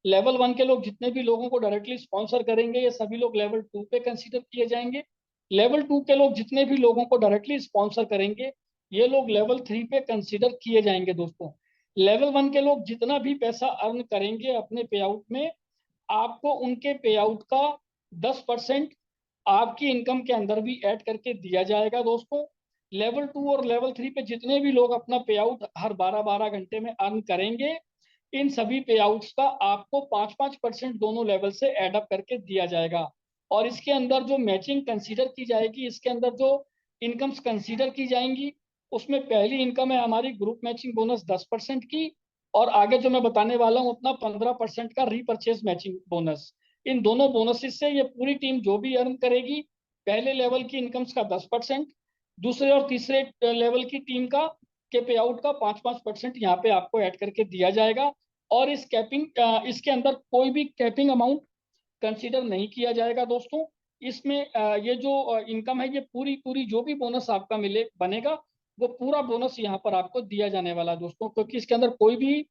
लेवल 1 के लोग जितने भी लोगों को डायरेक्टली स्पॉन्सर करेंगे ये सभी लोग लेवल 2 पे कंसीडर किए जाएंगे। लेवल 2 के लोग जितने भी लोगों को डायरेक्टली स्पॉन्सर करेंगे ये लोग लेवल 3 पे कंसीडर किए जाएंगे दोस्तों। लेवल 1 के लोग जितना भी पैसा अर्न करेंगे अपने पे आउट में, आपको उनके पे आउट का 10% आपकी इनकम के अंदर भी ऐड करके दिया जाएगा दोस्तों। लेवल 2 और लेवल 3 पे जितने भी लोग अपना पे आउट हर 12-12 घंटे में अर्न करेंगे, इन सभी पे आउट्स का आपको 5-5% दोनों लेवल से ऐड अप करके दिया जाएगा। और इसके अंदर जो मैचिंग कंसीडर की जाएगी, इसके अंदर जो इनकम्स कंसीडर की जाएंगी, उसमें पहली इनकम है हमारी ग्रुप मैचिंग बोनस 10% की, और आगे जो मैं बताने वाला हूँ उतना 15% का रीपरचेज मैचिंग बोनस। इन दोनों बोनसेस से ये पूरी टीम जो भी अर्न करेगी, पहले लेवल की इनकम्स का 10%, दूसरे और तीसरे लेवल की टीम का के पे आउट का 5-5% यहाँ पे आपको ऐड करके दिया जाएगा। और इसके अंदर कोई भी कैपिंग अमाउंट कंसीडर नहीं किया जाएगा दोस्तों। इसमें ये जो इनकम है, ये पूरी पूरी जो भी बोनस आपका बनेगा वो पूरा बोनस यहाँ पर आपको दिया जाने वाला है दोस्तों, क्योंकि इसके अंदर कोई भी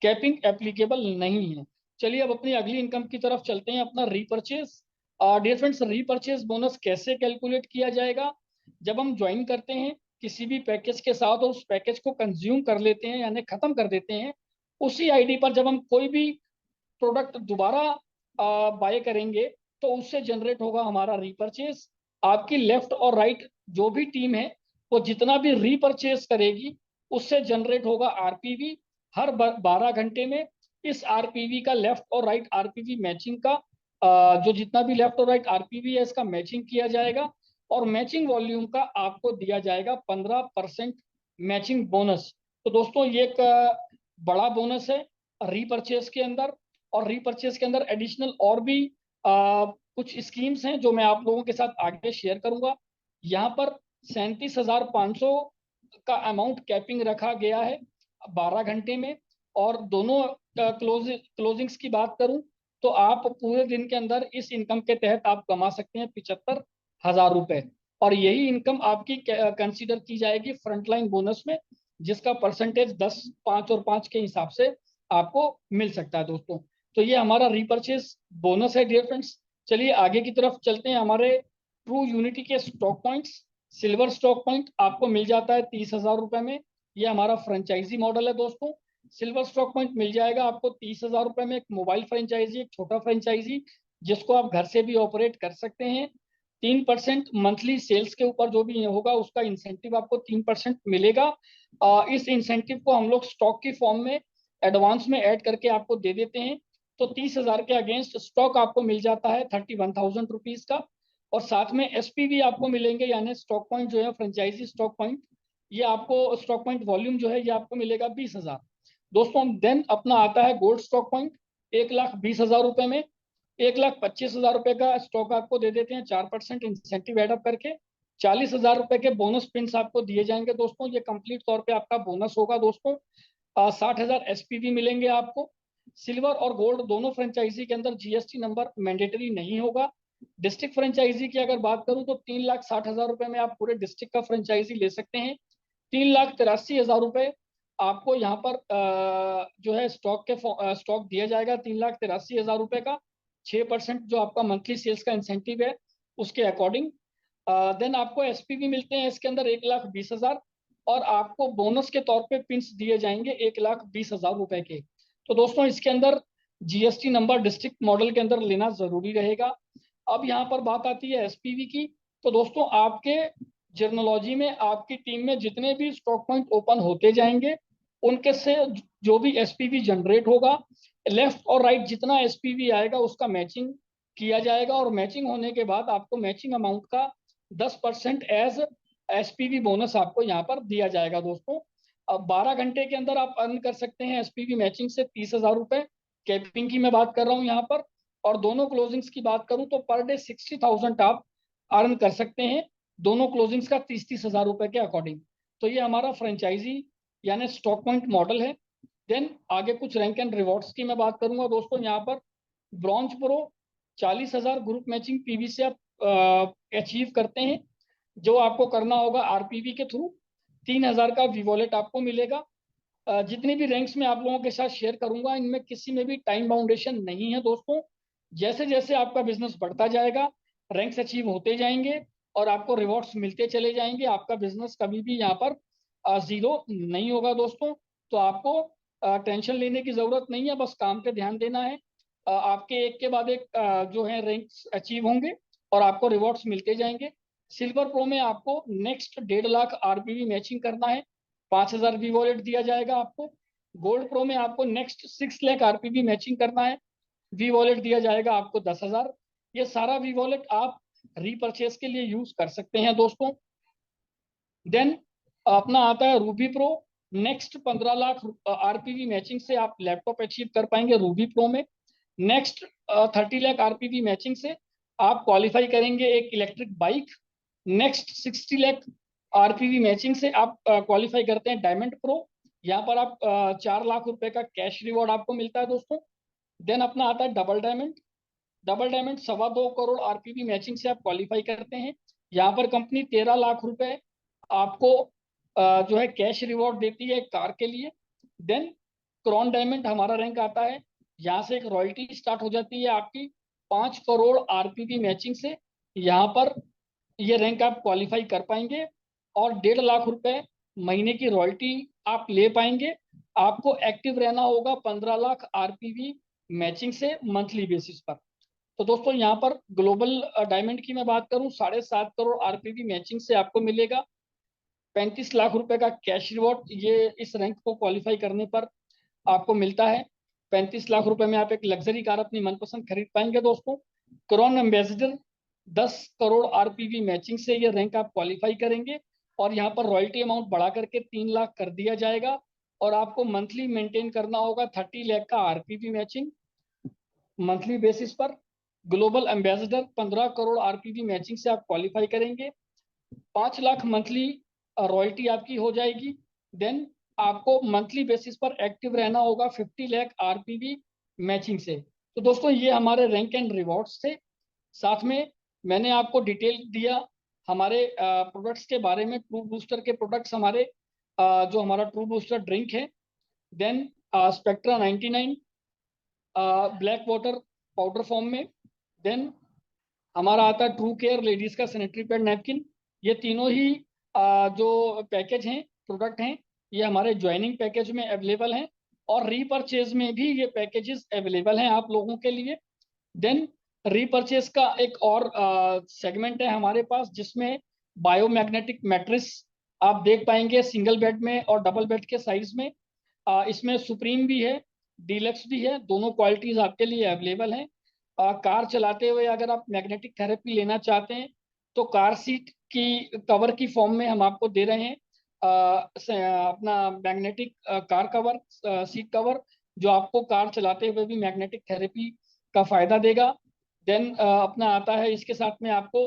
कैपिंग एप्लीकेबल नहीं है। चलिए अब अपनी अगली इनकम की तरफ चलते हैं, अपना repurchase. Dear friends, repurchase bonus कैसे कैलकुलेट किया जाएगा? जब हम ज्वाइन करते हैं किसी भी पैकेज के साथ और उस पैकेज को कंज्यूम कर लेते हैं यानी खत्म कर देते हैं, उसी आईडी पर जब हम कोई भी प्रोडक्ट दोबारा बाय करेंगे तो उससे जनरेट होगा हमारा रीपरचेज। आपकी लेफ्ट और राइट जो भी टीम है वो जितना भी रीपरचेज करेगी उससे जनरेट होगा आरपीवी हर 12 घंटे में। इस आरपीवी का लेफ्ट और राइट आरपीवी मैचिंग का जो जितना भी लेफ्ट और राइट आरपीवी है इसका मैचिंग किया जाएगा, और मैचिंग वॉल्यूम का आपको दिया जाएगा 15% मैचिंग बोनस। तो दोस्तों ये एक बड़ा बोनस है रीपरचेज के अंदर। और रीपरचेज के अंदर एडिशनल और भी कुछ स्कीम्स हैं जो मैं आप लोगों के साथ आगे शेयर करूंगा। यहाँ पर 37,500 का अमाउंट कैपिंग रखा गया है 12 घंटे में। और दोनों क्लोजिंग्स की बात करूं तो आप पूरे दिन के अंदर इस इनकम के तहत आप कमा सकते हैं 75,000 रुपए। और यही इनकम आपकी कंसीडर की जाएगी फ्रंटलाइन बोनस में, जिसका परसेंटेज 10, 5 और 5 के हिसाब से आपको मिल सकता है दोस्तों। तो ये हमारा रीपरचेज बोनस है डियर फ्रेंड्स। चलिए आगे की तरफ चलते हैं। हमारे ट्रू यूनिटी के stock points, silver stock point आपको मिल जाता है 30,000 रुपए में। ये हमारा फ्रेंचाइजी मॉडल है दोस्तों। सिल्वर स्टॉक पॉइंट मिल जाएगा आपको 30,000 रुपए में, एक मोबाइल फ्रेंचाइजी, एक छोटा फ्रेंचाइजी जिसको आप घर से भी ऑपरेट कर सकते हैं। 3% मंथली सेल्स के ऊपर जो भी होगा उसका इंसेंटिव आपको 3% मिलेगा। इस इंसेंटिव को हम लोग स्टॉक की फॉर्म में एडवांस में ऐड करके आपको दे देते हैं, तो 30,000 के अगेंस्ट स्टॉक आपको मिल जाता है 31,000 रुपीज का, और साथ में एसपीवी आपको मिलेंगे, यानी स्टॉक पॉइंट जो है फ्रेंचाइजी स्टॉक पॉइंट, ये आपको स्टॉक पॉइंट वॉल्यूम जो है ये आपको मिलेगा 20,000 दोस्तों। देन अपना आता है गोल्ड स्टॉक पॉइंट 1,20,000 रुपए में, 1,25,000 रुपए का स्टॉक आपको दे देते हैं 4% इंसेंटिव एडअप करके। 40,000 रुपए के बोनस पिन्स आपको दिए जाएंगे दोस्तों, ये कंप्लीट तौर पे आपका बोनस होगा दोस्तों। 60,000 एसपीवी मिलेंगे आपको। सिल्वर और गोल्ड दोनों फ्रेंचाइजी के अंदर जीएसटी नंबर मैंडेटरी नहीं होगा। डिस्ट्रिक्ट फ्रेंचाइजी की अगर बात करूं तो 3,60,000 रुपए में आप पूरे डिस्ट्रिक्ट का फ्रेंचाइजी ले सकते हैं। 3,83,000 रुपए आपको यहाँ पर जो है स्टॉक दिया जाएगा 3,83,000 रुपए का, 6% जो आपका मंथली सेल्स का इंसेंटिव है उसके अकॉर्डिंग। देन आपको एसपीवी मिलते हैं इसके अंदर 1,20,000, और आपको बोनस के तौर पे पिंस दिए जाएंगे 1,20,000 रुपए के। तो दोस्तों इसके अंदर जीएसटी नंबर डिस्ट्रिक्ट मॉडल के अंदर लेना जरूरी रहेगा। अब यहाँ पर बात आती है एसपीवी की। तो दोस्तों आपके जर्नोलॉजी में आपकी टीम में जितने भी स्टॉक पॉइंट ओपन होते जाएंगे उनके से जो भी एसपीवी जनरेट होगा, लेफ्ट और राइट जितना एसपीवी आएगा उसका मैचिंग किया जाएगा, और मैचिंग होने के बाद आपको मैचिंग अमाउंट का 10% एज एसपीवी बोनस आपको यहाँ पर दिया जाएगा दोस्तों। अब 12 घंटे के अंदर आप अर्न कर सकते हैं एसपीवी मैचिंग से 30,000 रुपए, कैपिंग की मैं बात कर रहा हूँ यहाँ पर। और दोनों क्लोजिंग्स की बात करूँ तो पर डे 60,000 आप अर्न कर सकते हैं, दोनों क्लोजिंग्स का 30,000 रुपए के अकॉर्डिंग। तो ये हमारा फ्रेंचाइजी यानी स्टॉक पॉइंट मॉडल है। देन आगे कुछ रैंक एंड रिवॉर्ड्स की मैं बात करूंगा दोस्तों। यहाँ पर bronze pro 40,000 group matching PV से आप अचीव करते हैं, जो आपको करना होगा आरपीवी के थ्रू। 3,000 का वी वॉलेट आपको मिलेगा। जितनी भी रैंक्स में आप लोगों के साथ शेयर करूंगा इनमें किसी में भी टाइम बाउंडेशन नहीं है दोस्तों। जैसे जैसे आपका बिजनेस बढ़ता जाएगा रैंक्स अचीव होते जाएंगे और आपको रिवॉर्ड्स मिलते चले जाएंगे। आपका बिजनेस कभी भी यहाँ पर जीरो नहीं होगा दोस्तों। तो आपको टेंशन लेने की जरूरत नहीं है, बस काम पे ध्यान देना है। आपके एक के बाद एक जो है रैंक्स अचीव होंगे और आपको रिवॉर्ड्स मिलते जाएंगे। सिल्वर प्रो में आपको नेक्स्ट 1.5 लाख आरपीवी मैचिंग करना है, 5,000 वी वॉलेट दिया जाएगा आपको। गोल्ड प्रो में आपको नेक्स्ट 6 लाख आरपीवी मैचिंग करना है, वी वॉलेट दिया जाएगा आपको 10,000। ये सारा वी वॉलेट आप रीपरचेज के लिए यूज कर सकते हैं दोस्तों। देन अपना आता है Ruby Pro. Next 15 lakh RPV matching से आप लैपटॉप अचीव कर पाएंगे रूबी प्रो में। नेक्स्ट 30 लाख आरपीवी मैचिंग से आप क्वालिफाई करेंगे एक electric bike. Next 60 lakh RPV matching से आप क्वालिफाई करते हैं डायमंड प्रो। यहाँ पर आप 4 लाख रुपए का कैश रिवॉर्ड आपको मिलता है दोस्तों। देन अपना आता है double diamond. Double diamond 2.25 crore RPV matching से आप क्वालिफाई करते हैं। यहाँ पर कंपनी 13 लाख रुपए आपको जो है कैश रिवॉर्ड देती है कार के लिए। देन क्रॉन डायमंड हमारा रैंक आता है, यहाँ से एक रॉयल्टी स्टार्ट हो जाती है आपकी 5 करोड़ आरपीवी मैचिंग से। यहाँ पर ये रैंक आप क्वालिफाई कर पाएंगे और 1.5 लाख रुपए महीने की रॉयल्टी आप ले पाएंगे। आपको एक्टिव रहना होगा 15 लाख आरपीवी मैचिंग से मंथली बेसिस पर। तो दोस्तों यहाँ पर ग्लोबल डायमंड की मैं बात करूं 7.5 करोड़ आरपीवी मैचिंग से आपको मिलेगा 35 लाख रुपए का कैश रिवॉर्ड। ये इस रैंक को क्वालिफाई करने पर आपको मिलता है। 35 लाख रुपए में आप एक लग्जरी कार अपनी मनपसंद खरीद पाएंगे दोस्तों। Crohn ambassador 10 crore RPV matching से ये रैंक आप क्वालिफाई करेंगे और यहाँ पर रॉयल्टी अमाउंट बढ़ा करके 3 लाख कर दिया जाएगा और आपको मंथली मेंटेन करना होगा 30 लाख का आरपीवी मैचिंग मंथली बेसिस पर। Global ambassador 15 crore RPV matching से आप क्वालिफाई करेंगे, 5 लाख मंथली रॉयल्टी आपकी हो जाएगी। देन आपको मंथली बेसिस पर एक्टिव रहना होगा 50 लाख आरपीवी मैचिंग से। तो दोस्तों ये हमारे रैंक एंड रिवॉर्ड्स थे। साथ में मैंने आपको डिटेल दिया हमारे प्रोडक्ट्स के बारे में। ट्रू बूस्टर के प्रोडक्ट्स हमारे जो हमारा ट्रू बूस्टर ड्रिंक है, then Spectra 99 black water powder form में, देन हमारा आता है ट्रू केयर लेडीज का सैनिटरी पैड नैपकिन। ये तीनों ही जो पैकेज हैं प्रोडक्ट हैं ये हमारे ज्वाइनिंग पैकेज में अवेलेबल हैं और रीपरचेज में भी ये पैकेजेस अवेलेबल हैं आप लोगों के लिए। देन रीपरचेज का एक और सेगमेंट है हमारे पास जिसमें बायोमैग्नेटिक मैट्रिस आप देख पाएंगे सिंगल बेड में और डबल बेड के साइज में। इसमें सुप्रीम भी है, डीलक्स भी है, दोनों क्वालिटीज आपके लिए अवेलेबल हैं। कार चलाते हुए अगर आप मैग्नेटिक थेरेपी लेना चाहते हैं तो कार सीट की कवर की फॉर्म में हम आपको दे रहे हैं अपना magnetic car cover, seat cover, जो आपको कार चलाते हुए भी मैग्नेटिक थेरेपी का फायदा देगा। देन अपना आता है इसके साथ में आपको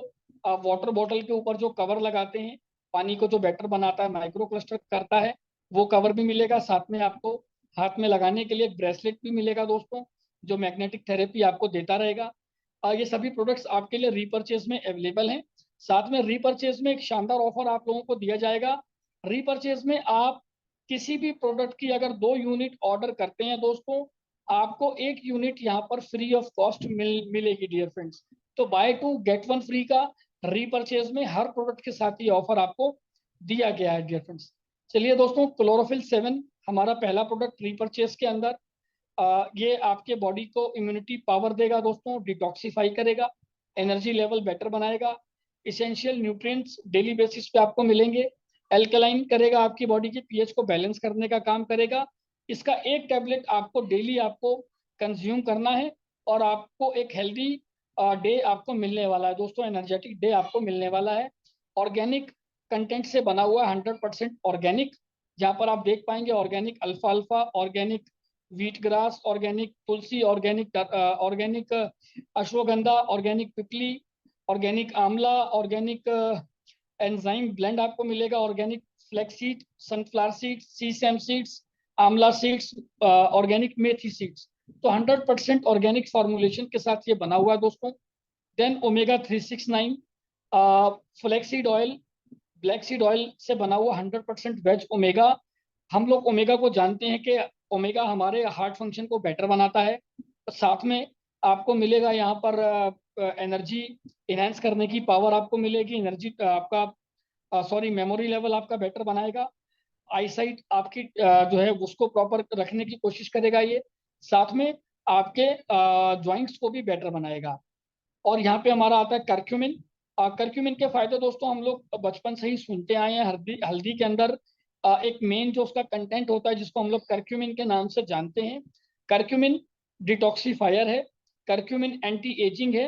वाटर बॉटल के ऊपर जो कवर लगाते हैं, पानी को जो बेटर बनाता है, माइक्रो क्लस्टर करता है, वो कवर भी मिलेगा। साथ में आपको हाथ में लगाने के लिए एक ब्रेसलेट भी मिलेगा दोस्तों, जो मैग्नेटिक थेरेपी आपको देता रहेगा। ये सभी प्रोडक्ट्स आपके लिए रीपर्चेज में अवेलेबल हैं। साथ में रीपर्चेज में एक शानदार ऑफर आप लोगों को दिया जाएगा। रीपर्चेज में आप किसी भी प्रोडक्ट की अगर 2 यूनिट ऑर्डर करते हैं दोस्तों, आपको 1 यूनिट यहाँ पर फ्री ऑफ कॉस्ट मिलेगी डियर फ्रेंड्स। तो बाय 2 गेट 1 फ्री का रीपर्चेज में हर प्रोडक्ट के साथ ये ऑफर आपको दिया गया है डियर फ्रेंड्स। चलिए दोस्तों, क्लोरोफिल 7 हमारा पहला प्रोडक्ट रीपर्चेज के अंदर। ये आपके बॉडी को इम्यूनिटी पावर देगा दोस्तों, डिटॉक्सिफाई करेगा, एनर्जी लेवल बेटर बनाएगा, इसेंशियल न्यूट्रिएंट्स डेली बेसिस पे आपको मिलेंगे, एल्कलाइन करेगा, आपकी बॉडी की पीएच को बैलेंस करने का काम करेगा। इसका एक टैबलेट आपको डेली आपको कंज्यूम करना है और आपको एक हेल्दी डे आपको मिलने वाला है दोस्तों, एनर्जेटिक डे आपको मिलने वाला है। ऑर्गेनिक कंटेंट से बना हुआ है, 100% ऑर्गेनिक, जहाँ पर आप देख पाएंगे ऑर्गेनिक अल्फा अल्फा, organic wheat grass, organic tulsi, organic ashwagandha, organic pippali, organic amla, organic enzyme blend आपको मिलेगा, organic flax seed, sunflower seeds, sesame seeds, amla seeds, organic methi seeds. तो 100% ऑर्गेनिक फॉर्मुलेशन के साथ ये बना हुआ है दोस्तों। Then omega 369 flaxseed oil, black seed oil से बना हुआ 100% वेज ओमेगा। हम लोग ओमेगा को जानते हैं कि ओमेगा हमारे हार्ट फंक्शन को बेटर बनाता है। साथ में आपको मिलेगा यहाँ पर एनर्जी इनहेंस करने की पावर आपको मिलेगी, एनर्जी आपका सॉरी मेमोरी लेवल आपका बेटर बनाएगा, आईसाइट आपकी जो है उसको प्रॉपर रखने की कोशिश करेगा ये। साथ में आपके जॉइंट्स को भी बेटर बनाएगा। और यहाँ पे हमारा आता है करक्यूमिन। करक्यूमिन के फायदे दोस्तों हम लोग बचपन से ही सुनते आए हैं। हल्दी हल्दी के अंदर एक मेन जो उसका कंटेंट होता है जिसको हम लोग करक्यूमिन के नाम से जानते हैं। करक्यूमिन डिटॉक्सीफायर है, करक्यूमिन एंटी एजिंग है,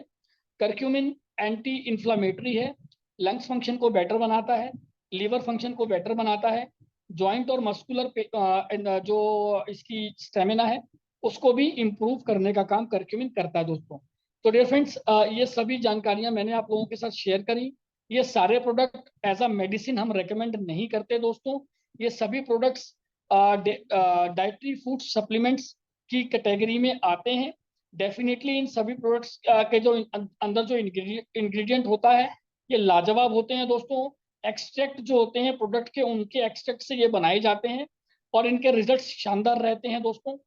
करक्यूमिन एंटी इंफ्लामेटरी है, लंग्स फंक्शन को बेटर बनाता है, लीवर फंक्शन को बेटर बनाता है, जॉइंट और मस्कुलर जो इसकी स्टेमिना है उसको भी इम्प्रूव करने का काम करक्यूमिन करता है दोस्तों। तो डियर फ्रेंड्स, ये सभी जानकारियां मैंने आप लोगों के साथ शेयर करी। ये सारे प्रोडक्ट एज अ मेडिसिन हम रेकमेंड नहीं करते दोस्तों। ये सभी प्रोडक्ट्स डाइटरी फूड सप्लीमेंट्स की कैटेगरी में आते हैं। डेफिनेटली इन सभी प्रोडक्ट्स के जो अंदर जो इंग्रेडिएंट होता है ये लाजवाब होते हैं दोस्तों। एक्सट्रैक्ट जो होते हैं प्रोडक्ट के, उनके एक्सट्रैक्ट से ये बनाए जाते हैं और इनके रिजल्ट्स शानदार रहते हैं दोस्तों।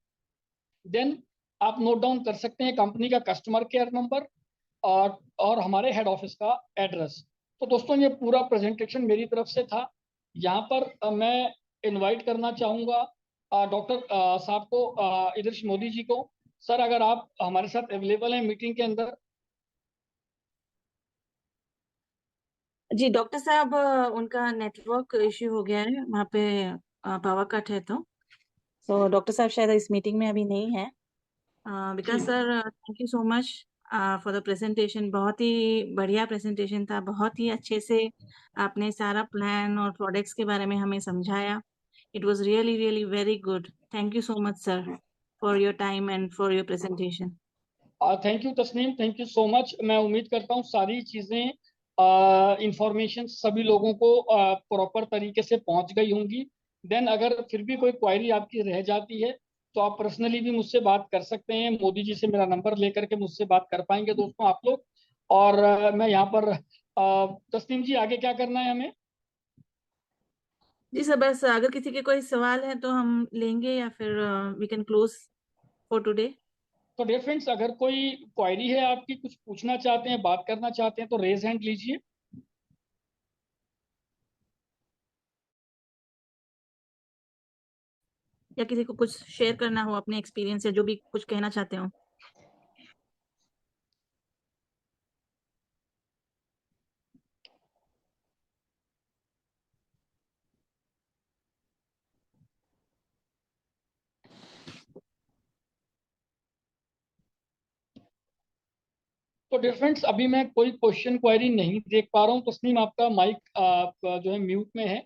देन आप नोट डाउन कर सकते हैं कंपनी का कस्टमर केयर नंबर और हमारे हेड ऑफिस का एड्रेस। तो दोस्तों ये पूरा प्रेजेंटेशन मेरी तरफ से था। यहाँ पर मैं इनवाइट करना चाहूँगा डॉक्टर साहब को, इदर्श मोदी जी को। सर अगर आप हमारे साथ अवेलेबल हैं मीटिंग के अंदर। जी डॉक्टर साहब, उनका नेटवर्क इश्यू हो गया है वहाँ पे, पावर कट है। तो डॉक्टर साहब शायद इस मीटिंग में अभी नहीं है। जी Vikas sir, thank you so much for the presentation. बहुत ही बढ़िया प्रेजेंटेशन था, बहुत ही अच्छे से आपने सारा प्लान और प्रोडक्ट्स के बारे में हमें समझाया। It was really really very good. Thank you so much sir for your time and for your presentation. Thank you Tasneem, thank you so much. मैं उम्मीद करता हूँ सारी चीज़ें इंफॉर्मेशन सभी लोगों को प्रॉपर तरीके से पहुंच गई होंगी। देन अगर फिर भी कोई क्वायरी आपकी रह जाती है तो आप पर्सनली भी मुझसे बात कर सकते हैं। मोदी जी से मेरा नंबर लेकर के मुझसे बात कर पाएंगे दोस्तों आप लोग। और मैं यहाँ पर तस्नीम जी आगे क्या करना है हमें? जी सर, बस अगर किसी के कोई सवाल है तो हम लेंगे या फिर we can close for today. तो डियर फ्रेंड्स, अगर कोई क्वायरी है आपकी, कुछ पूछना चाहते हैं, बात करना चाहते हैं तो रेज हैंड लीजिए। या किसी को कुछ शेयर करना हो अपने एक्सपीरियंस से, जो भी कुछ कहना चाहते हो। तो डियर फ्रेंड्स, अभी मैं कोई क्वेश्चन क्वेरी नहीं देख पा रहा हूँ। तस्नीम, आपका माइक जो है म्यूट में है।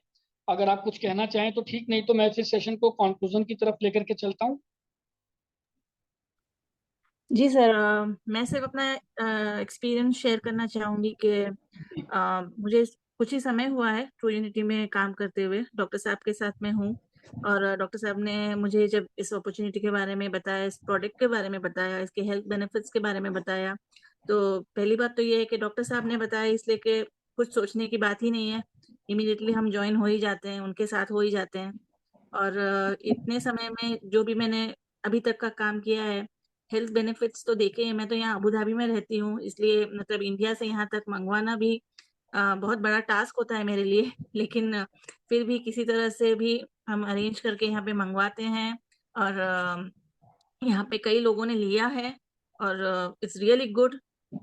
अगर आप कुछ कहना चाहें तो ठीक, नहीं तो मैं फिर सेशन को कंक्लूजन की तरफ लेकर के चलता हूँ। जी सर, मैं सिर्फ अपना एक्सपीरियंस शेयर करना चाहूँगी कि मुझे कुछ ही समय हुआ है ट्रू यूनिटी में काम करते हुए, डॉक्टर साहब के साथ में हूँ। और डॉक्टर साहब ने मुझे जब इस अपॉर्चुनिटी के बारे में बताया, इस प्रोडक्ट के बारे में बताया, इसके हेल्थ बेनिफिट्स के बारे में बताया, तो पहली बात तो ये है कि डॉक्टर साहब ने बताया इसलिए कि कुछ सोचने की बात ही नहीं है, इमीडिएटली हम ज्वाइन हो ही जाते हैं, उनके साथ हो ही जाते हैं। और इतने समय में जो भी मैंने अभी तक का काम किया है, हेल्थ बेनिफिट्स तो देखे हैं। मैं तो यहाँ अबू धाबी में रहती हूँ, इसलिए मतलब इंडिया से यहाँ तक मंगवाना भी बहुत बड़ा टास्क होता है मेरे लिए लेकिन फिर भी किसी तरह से भी हम अरेंज करके यहाँ पे मंगवाते हैं। और यहाँ पे कई लोगों ने लिया है और it's really good,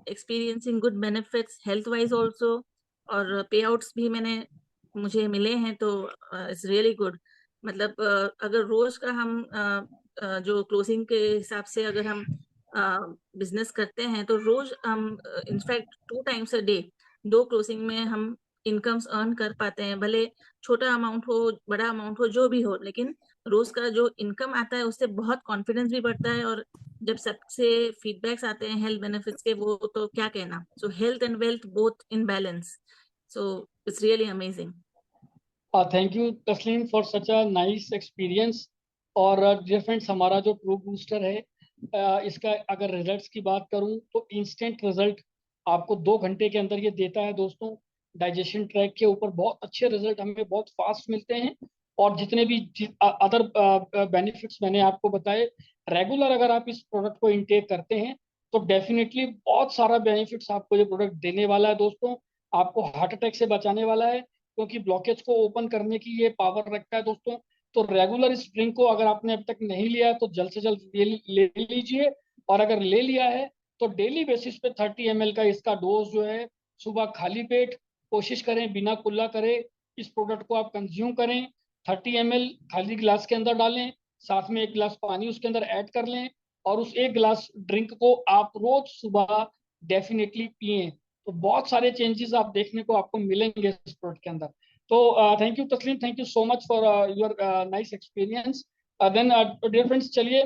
experiencing good benefits health wise also. और पे आउट्स भी मुझे मिले हैं, तो इट्स रियली गुड। मतलब अगर रोज का हम जो क्लोजिंग के हिसाब से अगर हम बिजनेस करते हैं तो रोज हम in fact 2 times a day, 2 closing में हम इनकम्स अर्न कर पाते हैं। भले छोटा अमाउंट हो, बड़ा अमाउंट हो, जो भी हो, लेकिन रोज का जो इनकम आता है उससे बहुत कॉन्फिडेंस भी बढ़ता है। और जब सबसे फीडबैक्स आते हैं हेल्थ बेनिफिट्स के, वो तो क्या कहना। So health and wealth both in balance, so it's really amazing. Thank you Tasleem for such a nice experience. और डियर फ्रेंड्स, हमारा जो ट्रू बूस्टर है, इसका अगर रिजल्ट्स की बात करूं तो इंस्टेंट रिजल्ट आपको 2 घंटे के अंदर ये देता है दोस्तों। डाइजेशन ट्रैक के ऊपर बहुत अच्छे रिजल्ट हमें बहुत फास्ट मिलते हैं। और जितने भी अदर बेनिफिट्स मैंने आपको बताए, रेगुलर अगर आप इस प्रोडक्ट को इनटेक करते हैं तो डेफिनेटली बहुत सारा बेनिफिट्स आपको ये प्रोडक्ट देने वाला है दोस्तों। आपको हार्ट अटैक से बचाने वाला है, क्योंकि ब्लॉकेज को ओपन करने की ये पावर रखता है दोस्तों। तो रेगुलर इस ड्रिंक को अगर आपने अब तक नहीं लिया है तो जल्द से जल्द ले लीजिए। और अगर ले लिया है तो डेली बेसिस पे 30 ml का इसका डोज जो है, सुबह खाली पेट कोशिश करें, बिना कुल्ला करे इस प्रोडक्ट को आप कंज्यूम करें। 30 ml खाली गिलास के अंदर डालें, साथ में 1 गिलास पानी उसके अंदर ऐड कर लें, और उस 1 गिलास ड्रिंक को आप रोज सुबह डेफिनेटली पिए। तो बहुत सारे चेंजेस आप देखने को आपको मिलेंगे इस प्रोडक्ट के अंदर। तो thank you Taslim, thank you so much for your nice experience. Then dear friends, चलिए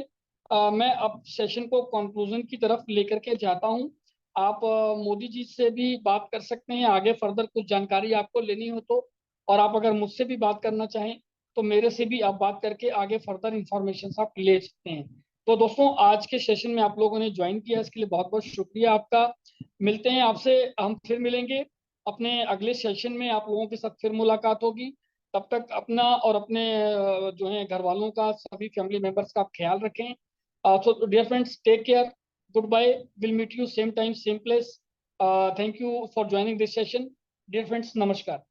मैं अब सेशन को कंक्लूजन की तरफ लेकर के जाता हूँ। आप मोदी जी से भी बात कर सकते हैं आगे फर्दर कुछ जानकारी आपको लेनी हो तो। और आप अगर मुझसे भी बात करना चाहें तो मेरे से भी आप बात करके आगे फर्दर इंफॉर्मेशन आप ले सकते हैं। तो दोस्तों, आज के सेशन में आप लोगों ने ज्वाइन किया, इसके लिए बहुत बहुत शुक्रिया आपका। मिलते हैं आपसे, हम फिर मिलेंगे अपने अगले सेशन में, आप लोगों के साथ फिर मुलाकात होगी। तब तक अपना और अपने जो है घर वालों का, सभी फैमिली मेंबर्स का आप ख्याल रखें। So dear friends, take care, goodbye, will meet you same time same place. Thank you for joining this session. Dear friends, नमस्कार।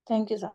Thank you sir.